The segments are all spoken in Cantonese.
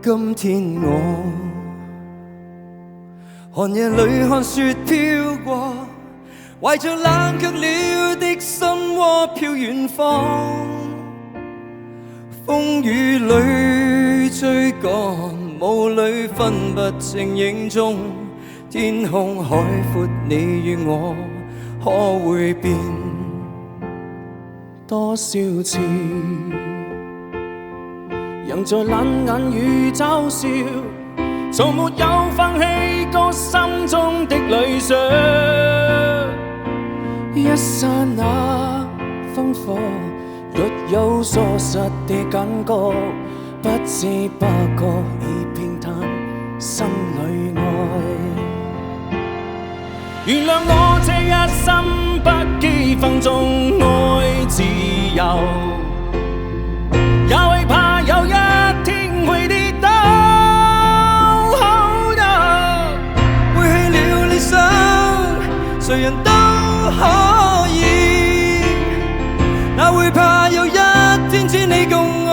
今天我寒夜裏看雪飄過，懷着冷卻了的心窩飄遠方，風雨裏追趕，霧裏分不清影蹤，天空海闊，你與我可會變多少次？仍在冷眼與嘲笑，從沒有放棄過心中的理想。一剎那烽火，若有疏失的感覺，不知不覺已偏袒心裏愛。原諒我這一生不羈放縱愛自由，也會怕有一天會跌倒。背棄了理想，誰人都可以，哪會怕有一天只你共我。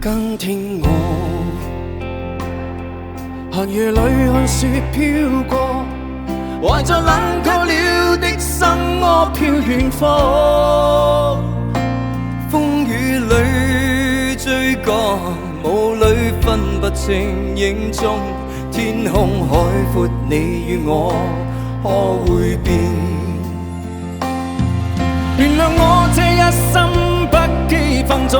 更聽我寒夜裏看雪飄過，懷着冷卻了的心窩飄遠方，風雨裏追趕，霧裏分不清影蹤，天空海闊，你與我可會變？原諒我這一生不羈放縱